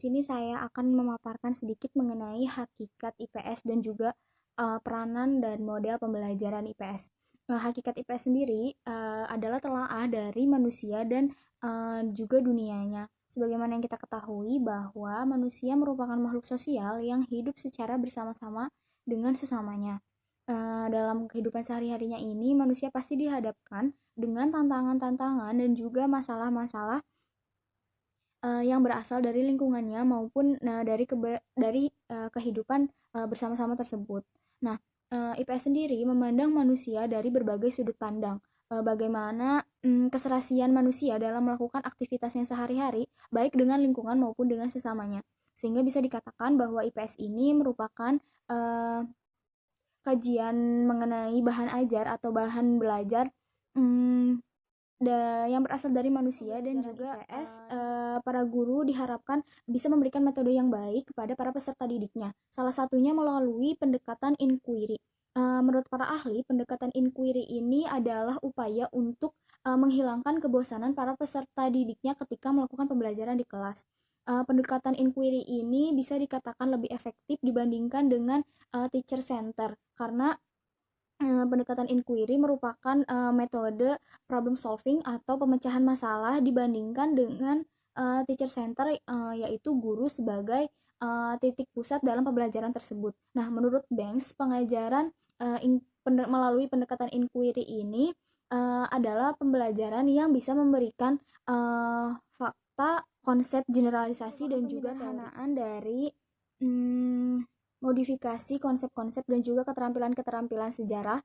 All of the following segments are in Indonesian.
sini saya akan memaparkan sedikit mengenai hakikat IPS dan juga peranan dan model pembelajaran IPS. Hakikat IPS sendiri adalah telaah dari manusia dan juga dunianya. Sebagaimana yang kita ketahui bahwa manusia merupakan makhluk sosial yang hidup secara bersama-sama dengan sesamanya. Dalam kehidupan sehari-harinya ini, manusia pasti dihadapkan dengan tantangan-tantangan dan juga masalah-masalah yang berasal dari lingkungannya maupun dari kehidupan bersama-sama tersebut. Nah, IPS sendiri memandang manusia dari berbagai sudut pandang. Bagaimana keserasian manusia dalam melakukan aktivitasnya sehari-hari, baik dengan lingkungan maupun dengan sesamanya. Sehingga bisa dikatakan bahwa IPS ini merupakan kajian mengenai bahan ajar atau bahan belajar mm, yang berasal dari manusia dan juga IPS, para guru diharapkan bisa memberikan metode yang baik kepada para peserta didiknya. Salah satunya melalui pendekatan inquiry. Menurut para ahli, pendekatan inquiry ini adalah upaya untuk menghilangkan kebosanan para peserta didiknya ketika melakukan pembelajaran di kelas. Pendekatan inquiry ini bisa dikatakan lebih efektif dibandingkan dengan teacher center karena pendekatan inquiry merupakan metode problem solving atau pemecahan masalah dibandingkan dengan teacher center, yaitu guru sebagai titik pusat dalam pembelajaran tersebut. Nah, menurut Banks, pengajaran melalui pendekatan inquiry ini adalah pembelajaran yang bisa memberikan fakta, konsep, generalisasi, dan juga penyederhanaan dari modifikasi konsep-konsep dan juga keterampilan-keterampilan sejarah,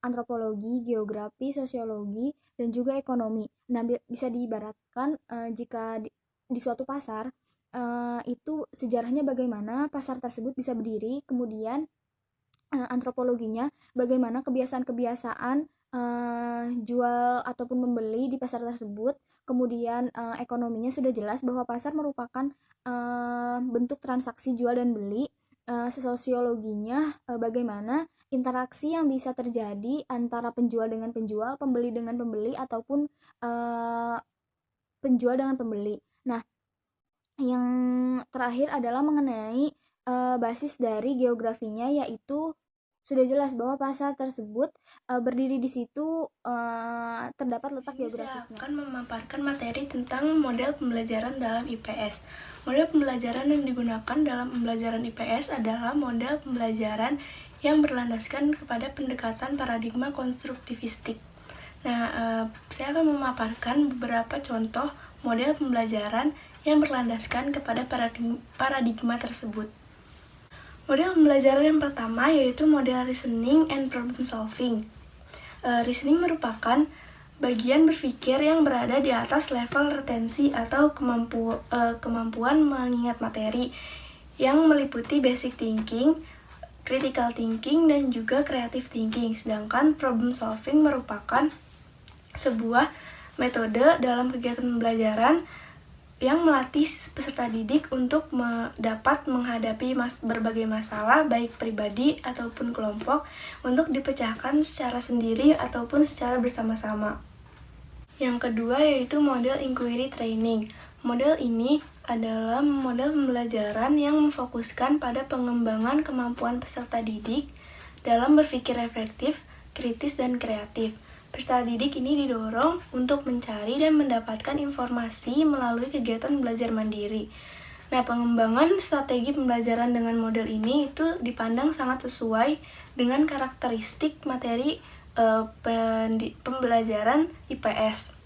antropologi, geografi, sosiologi, dan juga ekonomi. Nah, bisa diibaratkan jika di suatu pasar itu sejarahnya bagaimana pasar tersebut bisa berdiri, kemudian antropologinya bagaimana kebiasaan-kebiasaan jual ataupun membeli di pasar tersebut, kemudian ekonominya sudah jelas bahwa pasar merupakan bentuk transaksi jual dan beli. Sosiologinya bagaimana interaksi yang bisa terjadi antara penjual dengan penjual, pembeli dengan pembeli, ataupun penjual dengan pembeli. Nah, yang terakhir adalah mengenai basis dari geografinya, yaitu sudah jelas bahwa pasar tersebut berdiri di situ terdapat letak geografisnya. Saya akan memaparkan materi tentang model pembelajaran dalam IPS. Model pembelajaran yang digunakan dalam pembelajaran IPS adalah model pembelajaran yang berlandaskan kepada pendekatan paradigma konstruktivistik. Nah, saya akan memaparkan beberapa contoh model pembelajaran yang berlandaskan kepada paradigma tersebut. Model pembelajaran yang pertama yaitu model reasoning and problem solving. Reasoning merupakan bagian berpikir yang berada di atas level retensi atau kemampuan mengingat materi yang meliputi basic thinking, critical thinking, dan juga creative thinking. Sedangkan problem solving merupakan sebuah metode dalam kegiatan pembelajaran yang melatih peserta didik untuk dapat menghadapi berbagai masalah baik pribadi ataupun kelompok untuk dipecahkan secara sendiri ataupun secara bersama-sama. Yang kedua yaitu model inquiry training. Model ini adalah model pembelajaran yang memfokuskan pada pengembangan kemampuan peserta didik dalam berpikir reflektif, kritis, dan kreatif. Peserta didik ini didorong untuk mencari dan mendapatkan informasi melalui kegiatan belajar mandiri. Nah, pengembangan strategi pembelajaran dengan model ini itu dipandang sangat sesuai dengan karakteristik materi pembelajaran IPS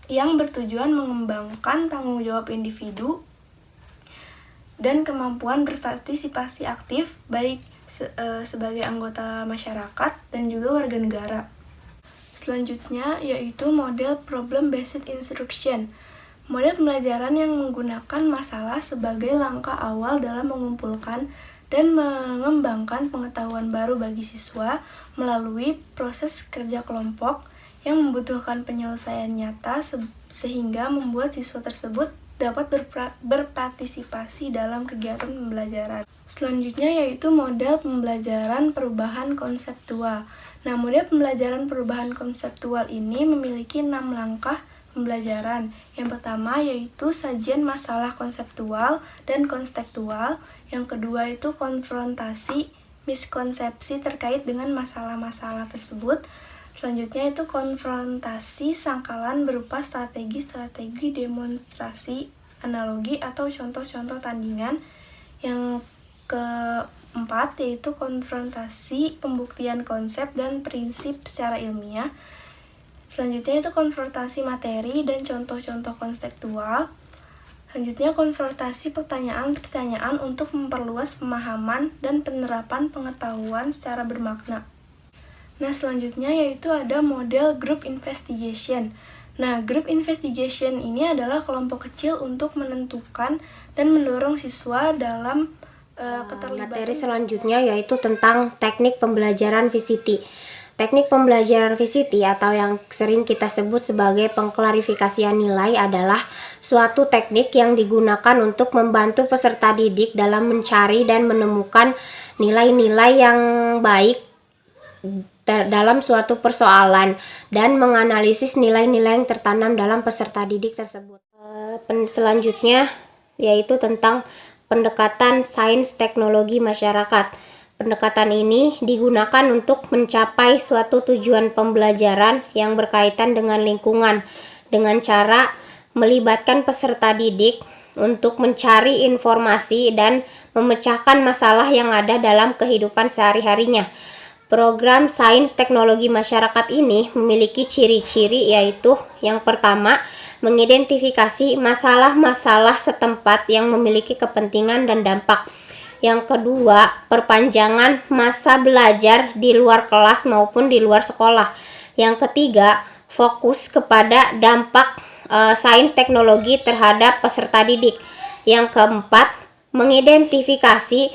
yang bertujuan mengembangkan tanggung jawab individu dan kemampuan berpartisipasi aktif baik sebagai anggota masyarakat dan juga warga negara. Selanjutnya yaitu model problem-based instruction. Model pembelajaran yang menggunakan masalah sebagai langkah awal dalam mengumpulkan dan mengembangkan pengetahuan baru bagi siswa melalui proses kerja kelompok yang membutuhkan penyelesaian nyata sehingga membuat siswa tersebut dapat berpartisipasi dalam kegiatan pembelajaran. Selanjutnya yaitu model pembelajaran perubahan konseptual. Nah, model pembelajaran perubahan konseptual ini memiliki 6 langkah pembelajaran. Yang pertama yaitu sajian masalah konseptual dan konstekstual. Yang kedua itu konfrontasi miskonsepsi terkait dengan masalah-masalah tersebut. Selanjutnya itu konfrontasi sangkalan berupa strategi-strategi demonstrasi, analogi, atau contoh-contoh tandingan. Yang keempat yaitu konfrontasi pembuktian konsep dan prinsip secara ilmiah. Selanjutnya itu konfrontasi materi dan contoh-contoh konseptual. Selanjutnya konfrontasi pertanyaan-pertanyaan untuk memperluas pemahaman dan penerapan pengetahuan secara bermakna. Nah, selanjutnya yaitu ada model group investigation. Nah, group investigation ini adalah kelompok kecil untuk menentukan dan mendorong siswa dalam keterlibatan. Materi selanjutnya yaitu tentang teknik pembelajaran VCT. Teknik pembelajaran VCT atau yang sering kita sebut sebagai pengklarifikasian nilai adalah suatu teknik yang digunakan untuk membantu peserta didik dalam mencari dan menemukan nilai-nilai yang baik dalam suatu persoalan dan menganalisis nilai-nilai yang tertanam dalam peserta didik tersebut. Selanjutnya yaitu tentang pendekatan sains teknologi masyarakat. Pendekatan ini digunakan untuk mencapai suatu tujuan pembelajaran yang berkaitan dengan lingkungan dengan cara melibatkan peserta didik untuk mencari informasi dan memecahkan masalah yang ada dalam kehidupan sehari-harinya. Program sains teknologi masyarakat ini memiliki ciri-ciri yaitu yang pertama, mengidentifikasi masalah-masalah setempat yang memiliki kepentingan dan dampak. Yang kedua, perpanjangan masa belajar di luar kelas maupun di luar sekolah. Yang ketiga, fokus kepada dampak sains teknologi terhadap peserta didik. Yang keempat, mengidentifikasi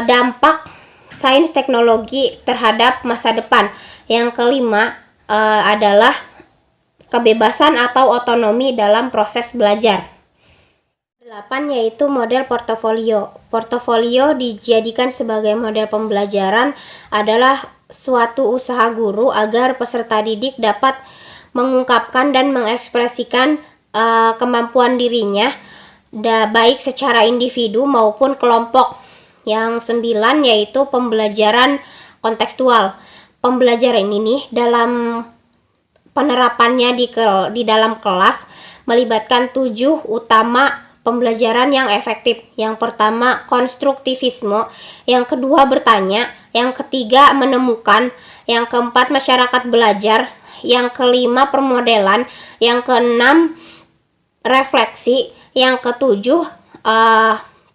dampak sains teknologi terhadap masa depan. Yang kelima adalah kebebasan atau otonomi dalam proses belajar. 8 yaitu model portofolio. Portofolio dijadikan sebagai model pembelajaran adalah suatu usaha guru agar peserta didik dapat mengungkapkan dan mengekspresikan kemampuan dirinya baik secara individu maupun kelompok. Yang 9 yaitu pembelajaran kontekstual. Pembelajaran ini dalam penerapannya di dalam kelas melibatkan 7 utama pembelajaran yang efektif. Yang pertama, konstruktivisme. Yang kedua, bertanya. Yang ketiga, menemukan. Yang keempat, masyarakat belajar. Yang kelima, permodelan. Yang keenam, refleksi. Yang ketujuh,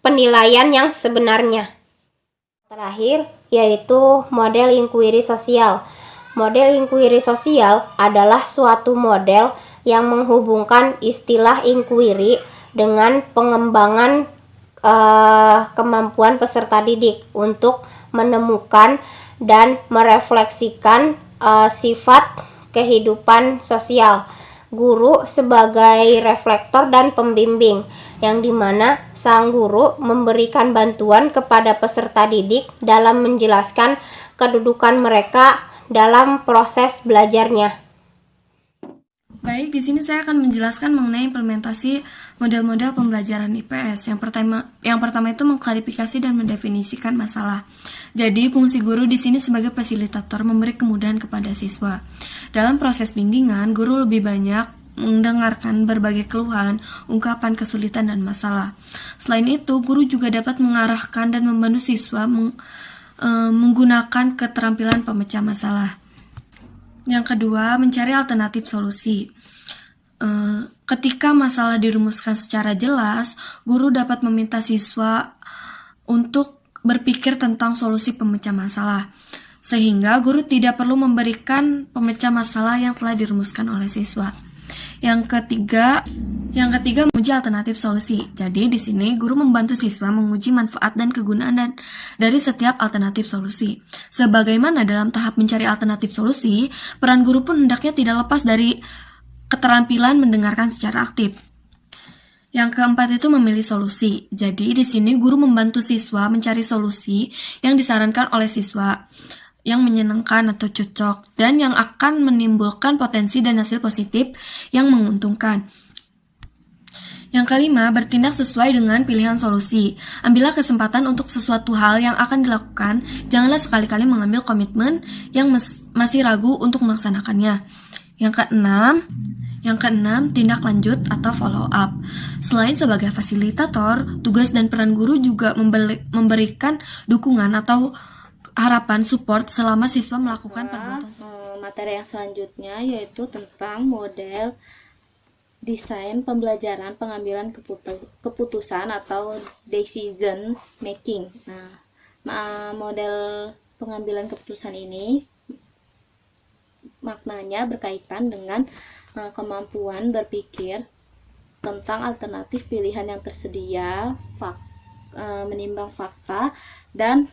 penilaian yang sebenarnya. Terakhir, yaitu model inquiry sosial. Model inquiry sosial adalah suatu model yang menghubungkan istilah inquiry dengan pengembangan kemampuan peserta didik untuk menemukan dan merefleksikan sifat kehidupan sosial. Guru sebagai reflektor dan pembimbing, yang dimana sang guru memberikan bantuan kepada peserta didik dalam menjelaskan kedudukan mereka dalam proses belajarnya. Baik, di sini saya akan menjelaskan mengenai implementasi model-model pembelajaran IPS. Yang pertama itu mengklarifikasi dan mendefinisikan masalah. Jadi, fungsi guru di sini sebagai fasilitator memberi kemudahan kepada siswa. Dalam proses bimbingan, guru lebih banyak mendengarkan berbagai keluhan, ungkapan kesulitan dan masalah. Selain itu, guru juga dapat mengarahkan dan membantu siswa menggunakan keterampilan pemecah masalah. Yang kedua, mencari alternatif solusi. Ketika masalah dirumuskan secara jelas, guru dapat meminta siswa untuk berpikir tentang solusi pemecah masalah, sehingga guru tidak perlu memberikan pemecah masalah yang telah dirumuskan oleh siswa. Yang ketiga, menguji alternatif solusi. Jadi di sini guru membantu siswa menguji manfaat dan kegunaan dari setiap alternatif solusi. Sebagaimana dalam tahap mencari alternatif solusi, peran guru pun hendaknya tidak lepas dari keterampilan mendengarkan secara aktif. Yang keempat itu memilih solusi. Jadi di sini guru membantu siswa mencari solusi yang disarankan oleh siswa. yang menyenangkan atau cocok, dan yang akan menimbulkan potensi dan hasil positif yang menguntungkan. Yang kelima, bertindak sesuai dengan pilihan solusi. Ambillah kesempatan untuk sesuatu hal yang akan dilakukan, janganlah sekali-kali mengambil komitmen yang masih ragu untuk melaksanakannya. Yang keenam, tindak lanjut atau follow up. Selain sebagai fasilitator, tugas dan peran guru juga memberikan dukungan atau harapan support selama siswa melakukan perbuatan. Materi yang selanjutnya yaitu tentang model desain pembelajaran pengambilan keputusan atau decision making. Nah, model pengambilan keputusan ini maknanya berkaitan dengan kemampuan berpikir tentang alternatif pilihan yang tersedia, menimbang fakta dan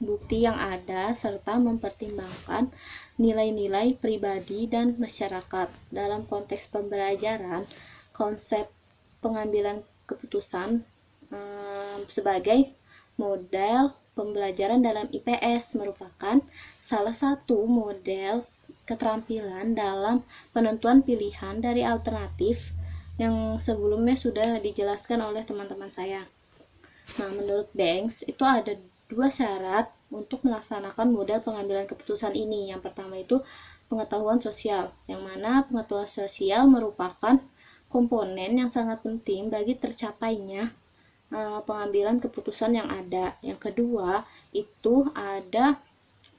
bukti yang ada, serta mempertimbangkan nilai-nilai pribadi dan masyarakat. Dalam konteks pembelajaran, konsep pengambilan keputusan sebagai model pembelajaran dalam IPS merupakan salah satu model keterampilan dalam penentuan pilihan dari alternatif yang sebelumnya sudah dijelaskan oleh teman-teman saya. Nah, menurut Banks itu ada 2 syarat untuk melaksanakan model pengambilan keputusan ini. Yang pertama itu pengetahuan sosial, yang mana pengetahuan sosial merupakan komponen yang sangat penting bagi tercapainya pengambilan keputusan yang ada. Yang kedua itu ada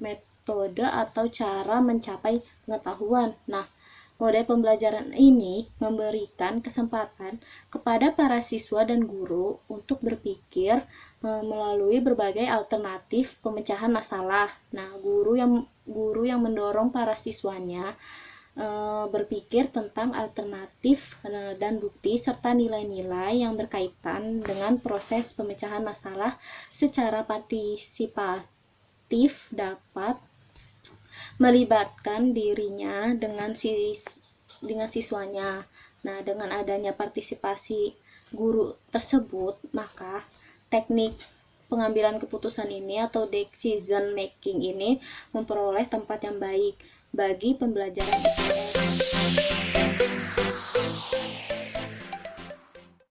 metode atau cara mencapai pengetahuan. Nah, model pembelajaran ini memberikan kesempatan kepada para siswa dan guru untuk berpikir melalui berbagai alternatif pemecahan masalah. Nah, guru yang mendorong para siswanya berpikir tentang alternatif dan bukti serta nilai-nilai yang berkaitan dengan proses pemecahan masalah secara partisipatif dapat melibatkan dirinya dengan siswanya. Nah, dengan adanya partisipasi guru tersebut, maka teknik pengambilan keputusan ini atau decision making ini memperoleh tempat yang baik bagi pembelajaran IPS.